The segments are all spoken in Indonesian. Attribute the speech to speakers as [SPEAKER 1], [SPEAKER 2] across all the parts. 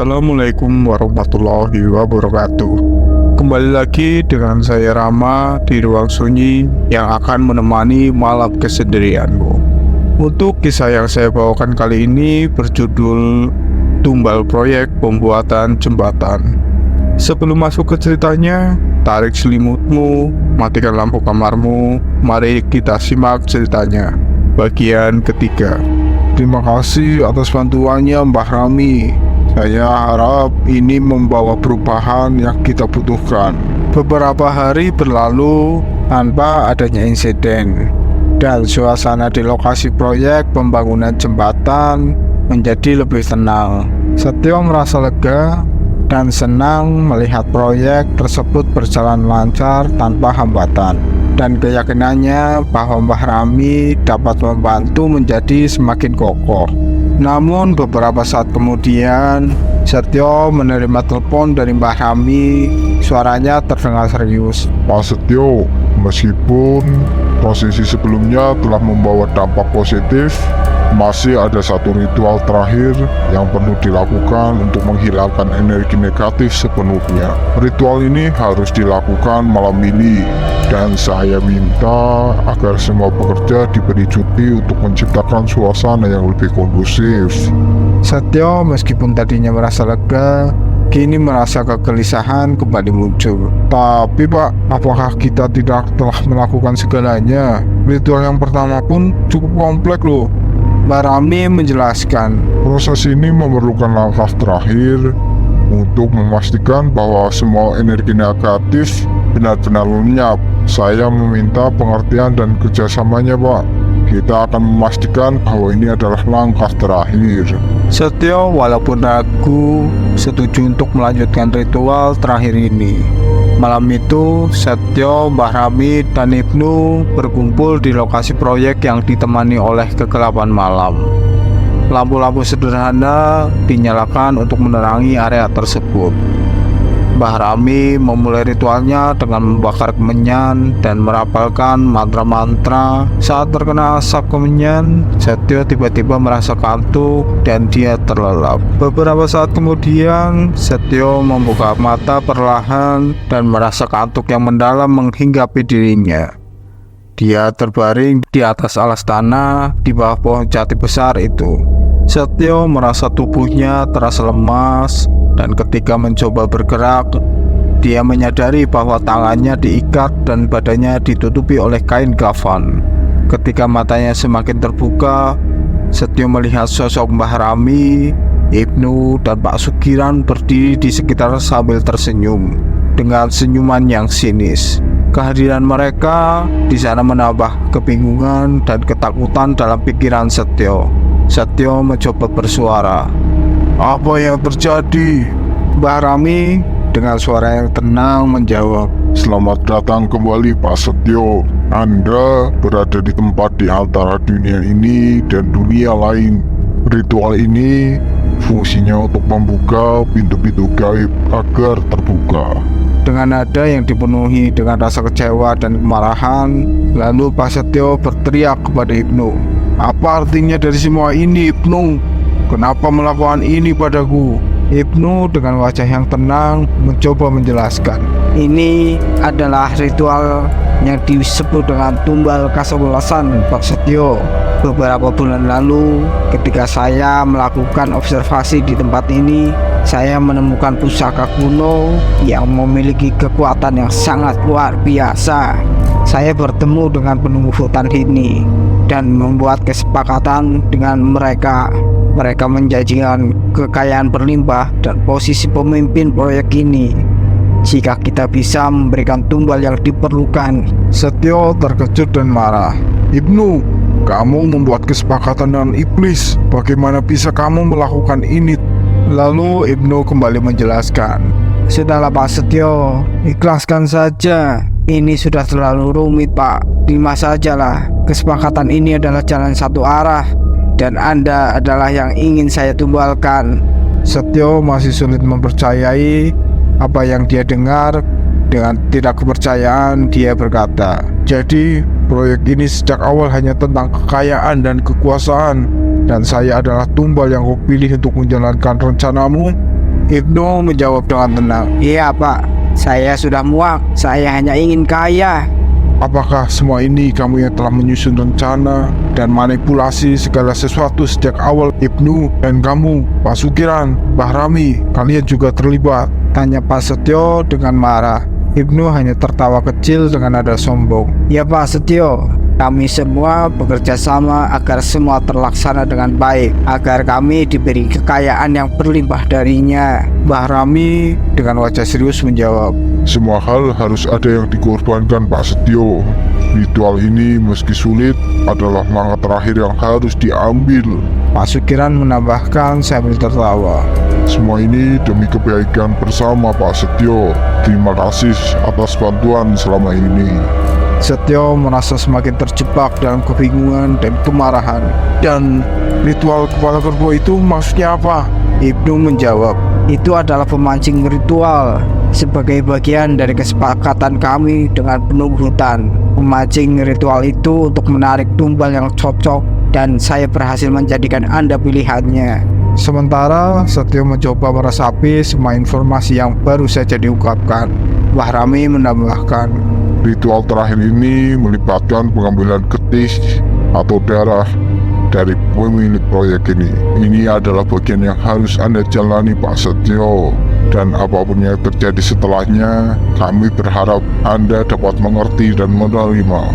[SPEAKER 1] Assalamualaikum warahmatullahi wabarakatuh. Kembali lagi dengan saya Rama di ruang sunyi yang akan menemani malam kesendirianmu. Untuk kisah yang saya bawakan kali ini berjudul Tumbal Proyek Pembuatan Jembatan. Sebelum masuk ke ceritanya, tarik selimutmu, matikan lampu kamarmu. Mari kita simak ceritanya. Bagian ketiga. Terima kasih atas bantuannya Mbah Rami. Saya harap ini membawa perubahan yang kita butuhkan. Beberapa hari berlalu tanpa adanya insiden, dan suasana di lokasi proyek pembangunan jembatan menjadi lebih tenang. Setio merasa lega dan senang melihat proyek tersebut berjalan lancar tanpa hambatan, dan keyakinannya bahwa Mbah Rami dapat membantu menjadi semakin kokoh. Namun beberapa saat kemudian Setio menerima telepon dari Mbah Rami. Suaranya terdengar serius.
[SPEAKER 2] Pak Setio, meskipun prosesi sebelumnya telah membawa dampak positif, masih ada satu ritual terakhir yang perlu dilakukan untuk menghilangkan energi negatif sepenuhnya. Ritual ini harus dilakukan malam ini, dan saya minta agar semua pekerja diberi cuti untuk menciptakan suasana yang lebih kondusif.
[SPEAKER 1] Setio meskipun tadinya merasa lega, kini merasa kegelisahan kembali muncul. Tapi Pak, apakah kita tidak telah melakukan segalanya? Ritual yang pertama pun cukup kompleks loh. Mbah Rami menjelaskan.
[SPEAKER 2] Proses ini memerlukan langkah terakhir untuk memastikan bahwa semua energi negatif benar-benar lenyap. Saya meminta pengertian dan kerjasamanya Pak. Kita akan memastikan bahwa ini adalah langkah terakhir.
[SPEAKER 1] Setio walaupun ragu setuju untuk melanjutkan ritual terakhir ini. Malam itu, Setio, Mbah Rami, dan Ibnu berkumpul di lokasi proyek yang ditemani oleh kegelapan malam. Lampu-lampu sederhana dinyalakan untuk menerangi area tersebut. Mbah Rami memulai ritualnya dengan membakar kemenyan dan merapalkan mantra-mantra. Saat terkena asap kemenyan, Setio tiba-tiba merasa kantuk dan dia terlelap. Beberapa saat kemudian, Setio membuka mata perlahan dan merasa kantuk yang mendalam menghinggapi dirinya. Dia terbaring di atas alas tanah di bawah pohon jati besar itu. Setio merasa tubuhnya terasa lemas, dan ketika mencoba bergerak, dia menyadari bahwa tangannya diikat dan badannya ditutupi oleh kain kafan. Ketika matanya semakin terbuka, Setio melihat sosok Mbah Rami, Ibnu, dan Pak Sugiran berdiri di sekitar sambil tersenyum dengan senyuman yang sinis. Kehadiran mereka di sana menambah kebingungan dan ketakutan dalam pikiran Setio. Setio mencoba bersuara.
[SPEAKER 2] Apa yang terjadi?
[SPEAKER 1] Mbah Rami dengan suara yang tenang menjawab.
[SPEAKER 2] Selamat datang kembali Pak Setio. Anda berada di tempat di antara dunia ini dan dunia lain. Ritual ini fungsinya untuk membuka pintu-pintu gaib agar terbuka.
[SPEAKER 1] Dengan nada yang dipenuhi dengan rasa kecewa dan kemarahan, lalu Pak Setio berteriak kepada Ibnu. Apa artinya dari semua ini, Ibnu? Kenapa melakukan ini padaku? Ibnu dengan wajah yang tenang mencoba menjelaskan. Ini adalah ritual yang disebut dengan tumbal kesebelasan, Pak Setio. Beberapa bulan lalu, ketika saya melakukan observasi di tempat ini, saya menemukan pusaka kuno yang memiliki kekuatan yang sangat luar biasa. Saya bertemu dengan penunggu hutan ini dan membuat kesepakatan dengan mereka. Mereka menjanjikan kekayaan berlimpah dan posisi pemimpin proyek ini jika kita bisa memberikan tumbal yang diperlukan.
[SPEAKER 2] Setio terkejut dan marah. Ibnu, kamu membuat kesepakatan dengan iblis. Bagaimana bisa kamu melakukan ini?
[SPEAKER 1] Lalu Ibnu kembali menjelaskan. Sudahlah Pak Setio, ikhlaskan saja. Ini sudah terlalu rumit Pak. Terima sajalah. Kesepakatan ini adalah jalan satu arah, dan Anda adalah yang ingin saya tumbalkan. Setio masih sulit mempercayai apa yang dia dengar. Dengan tidak kepercayaan, dia berkata, jadi proyek ini sejak awal hanya tentang kekayaan dan kekuasaan, dan saya adalah tumbal yang kau pilih untuk menjalankan rencanamu? Ibnu menjawab dengan tenang.
[SPEAKER 3] Iya Pak, saya sudah muak, saya hanya ingin kaya.
[SPEAKER 2] Apakah semua ini kamu yang telah menyusun rencana dan manipulasi segala sesuatu sejak awal? Ibnu dan kamu, Pak Sukiran, Bahrami, kalian juga terlibat?
[SPEAKER 1] Tanya Pak Setio dengan marah. Ibnu hanya tertawa kecil dengan nada sombong.
[SPEAKER 3] Ya Pak Setio, kami semua bekerja sama agar semua terlaksana dengan baik, agar kami diberi kekayaan yang berlimpah darinya.
[SPEAKER 1] Bahrami dengan wajah serius menjawab.
[SPEAKER 2] Semua hal harus ada yang dikorbankan, Pak Setio. Ritual ini meski sulit adalah langkah terakhir yang harus diambil.
[SPEAKER 1] Pak Sukiran menambahkan sambil tertawa.
[SPEAKER 2] Semua ini demi kebaikan bersama, Pak Setio. Terima kasih atas bantuan selama ini.
[SPEAKER 1] Setio merasa semakin terjebak dalam kebingungan dan kemarahan. Dan ritual kepala kerbau itu maksudnya apa? Ibnu menjawab.
[SPEAKER 3] Itu adalah pemancing ritual sebagai bagian dari kesepakatan kami dengan penunggu hutan. Memancing ritual itu untuk menarik tumbal yang cocok, dan saya berhasil menjadikan Anda pilihannya.
[SPEAKER 1] Sementara Setio mencoba meresapi semua informasi yang baru saja diungkapkan. Bahrami menambahkan,
[SPEAKER 2] Ritual terakhir ini melibatkan pengambilan getih atau darah dari pemilik proyek ini. Ini adalah bagian yang harus Anda jalani, Pak Setio. Dan apapun yang terjadi setelahnya, kami berharap Anda dapat mengerti dan menerima.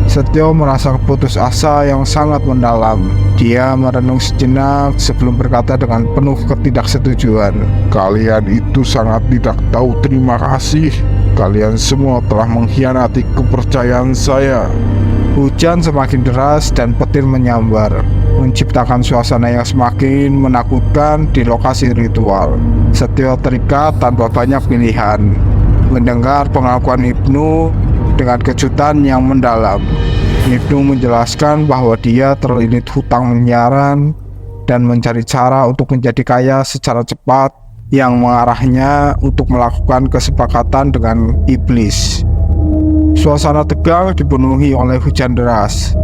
[SPEAKER 1] Setio merasa putus asa yang sangat mendalam. Dia merenung sejenak sebelum berkata dengan penuh ketidaksetujuan.
[SPEAKER 2] Kalian itu sangat tidak tahu terima kasih. Kalian semua telah mengkhianati kepercayaan saya.
[SPEAKER 1] Hujan semakin deras dan petir menyambar, menciptakan suasana yang semakin menakutkan di lokasi ritual. Setio terikat tanpa banyak pilihan. Mendengar pengakuan Ibnu dengan kejutan yang mendalam, Ibnu menjelaskan bahwa dia terlilit hutang miliaran dan mencari cara untuk menjadi kaya secara cepat yang mengarahnya untuk melakukan kesepakatan dengan iblis. Suasana tegang dipenuhi oleh hujan deras,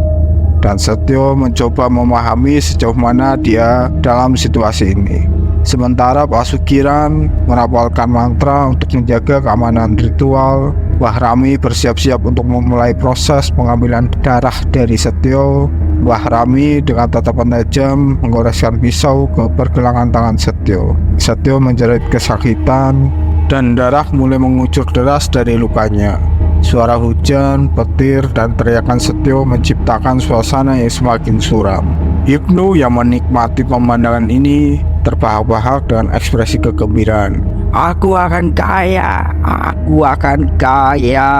[SPEAKER 1] dan Setio mencoba memahami sejauh mana dia dalam situasi ini. Sementara Pak Sukiran merapalkan mantra untuk menjaga keamanan ritual, Bahrami bersiap-siap untuk memulai proses pengambilan darah dari Setio. Bahrami dengan tatapan tajam menggoreskan pisau ke pergelangan tangan Setio. Setio menjerit kesakitan dan darah mulai mengucur deras dari lukanya. Suara hujan, petir, dan teriakan Setio menciptakan suasana yang semakin suram. Ibnu yang menikmati pemandangan ini terbahak-bahak dengan ekspresi kegembiraan.
[SPEAKER 3] Aku akan kaya, aku akan kaya,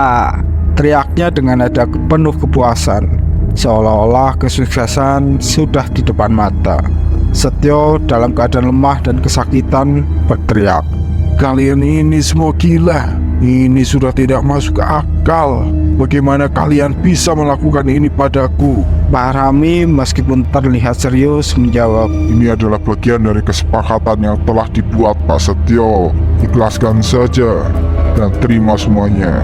[SPEAKER 1] teriaknya dengan nada penuh kepuasan, seolah-olah kesuksesan sudah di depan mata. Setio dalam keadaan lemah dan kesakitan berteriak,
[SPEAKER 2] Kalian ini semua gila. Ini sudah tidak masuk akal. Bagaimana kalian bisa melakukan ini padaku?
[SPEAKER 1] Bahrami meskipun terlihat serius menjawab,
[SPEAKER 2] Ini adalah bagian dari kesepakatan yang telah dibuat, Pak Setio. Ikhlaskan saja dan terima semuanya.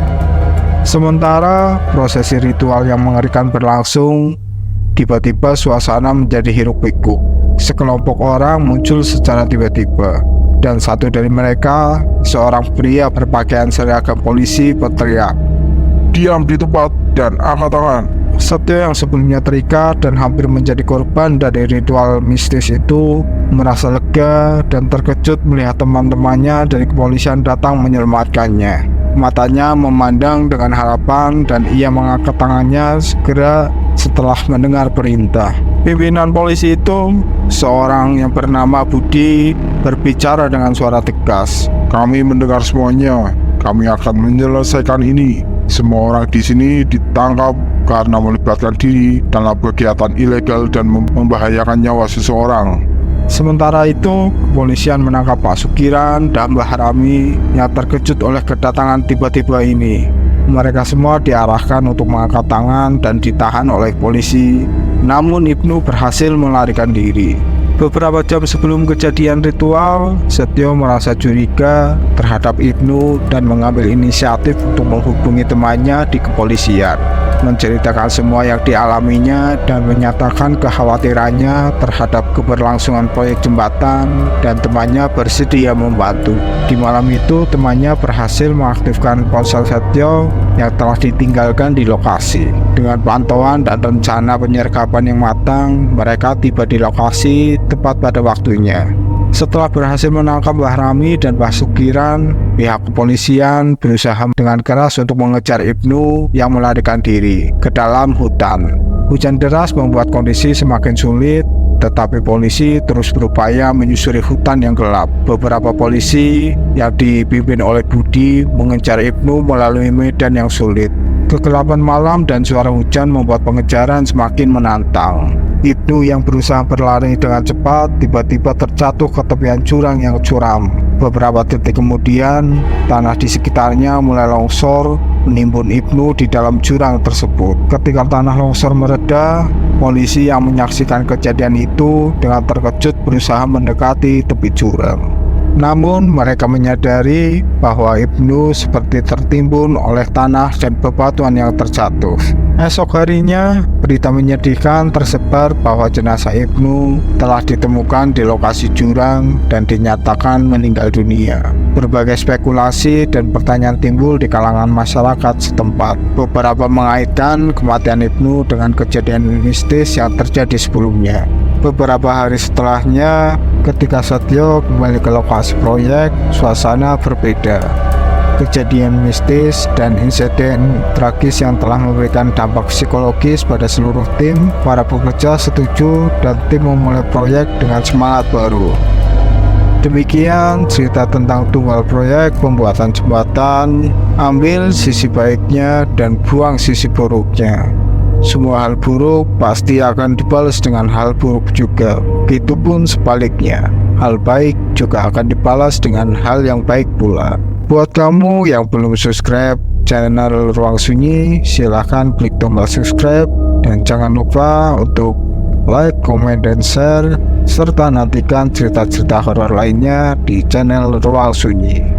[SPEAKER 1] Sementara prosesi ritual yang mengerikan berlangsung, tiba-tiba suasana menjadi hiruk-pikuk. Sekelompok orang muncul secara tiba-tiba, dan satu dari mereka, seorang pria berpakaian seragam polisi, berteriak,
[SPEAKER 2] Diam di tempat dan angkat tangan.
[SPEAKER 1] Setio yang sebelumnya terikat dan hampir menjadi korban dari ritual mistis itu merasa lega dan terkejut melihat teman-temannya dari kepolisian datang menyelamatkannya. Matanya memandang dengan harapan dan ia mengangkat tangannya segera setelah mendengar perintah. Pimpinan polisi itu, seorang yang bernama Budi, berbicara dengan suara tegas.
[SPEAKER 2] Kami mendengar semuanya. Kami akan menyelesaikan ini. Semua orang di sini ditangkap karena melibatkan diri dalam kegiatan ilegal dan membahayakan nyawa seseorang.
[SPEAKER 1] Sementara itu, kepolisian menangkap Pak Sukiran dan Bahrami yang terkejut oleh kedatangan tiba-tiba ini. Mereka semua diarahkan untuk mengangkat tangan dan ditahan oleh polisi. Namun Ibnu berhasil melarikan diri. Beberapa jam sebelum kejadian ritual, Setio merasa curiga terhadap Ibnu dan mengambil inisiatif untuk menghubungi temannya di kepolisian, menceritakan semua yang dialaminya dan menyatakan kekhawatirannya terhadap keberlangsungan proyek jembatan, dan temannya bersedia membantu. Di malam itu, temannya berhasil mengaktifkan ponsel Setio yang telah ditinggalkan di lokasi. Dengan pantauan dan rencana penyergapan yang matang, mereka tiba di lokasi tepat pada waktunya. Setelah berhasil menangkap Bahrami dan Basukiran, pihak kepolisian berusaha dengan keras untuk mengejar Ibnu yang melarikan diri ke dalam hutan. Hujan deras membuat kondisi semakin sulit, tetapi polisi terus berupaya menyusuri hutan yang gelap. Beberapa polisi yang dipimpin oleh Budi mengejar Ibnu melalui medan yang sulit. Kegelapan malam dan suara hujan membuat pengejaran semakin menantang. Ibnu yang berusaha berlari dengan cepat tiba-tiba terjatuh ke tepian jurang yang curam. Beberapa detik kemudian, tanah di sekitarnya mulai longsor, menimbun Ibnu di dalam jurang tersebut. Ketika tanah longsor mereda, polisi yang menyaksikan kejadian itu dengan terkejut berusaha mendekati tepi jurang. Namun mereka menyadari bahwa Ibnu seperti tertimbun oleh tanah dan bebatuan yang terjatuh. Esok harinya, berita menyedihkan tersebar bahwa jenazah Ibnu telah ditemukan di lokasi jurang dan dinyatakan meninggal dunia. Berbagai spekulasi dan pertanyaan timbul di kalangan masyarakat setempat. Beberapa mengaitkan kematian Ibnu dengan kejadian mistis yang terjadi sebelumnya. Beberapa hari setelahnya, ketika Setio kembali ke lokasi proyek, suasana berbeda. Kejadian mistis dan insiden tragis yang telah memberikan dampak psikologis pada seluruh tim, para pekerja setuju dan tim memulai proyek dengan semangat baru. Demikian cerita tentang tunggal proyek pembuatan jembatan. Ambil sisi baiknya dan buang sisi buruknya. Semua hal buruk pasti akan dibalas dengan hal buruk juga. Begitupun sebaliknya, hal baik juga akan dibalas dengan hal yang baik pula. Buat kamu yang belum subscribe channel Ruang Sunyi, silahkan klik tombol subscribe dan jangan lupa untuk like, comment, dan share, serta nantikan cerita-cerita horor lainnya di channel Ruang Sunyi.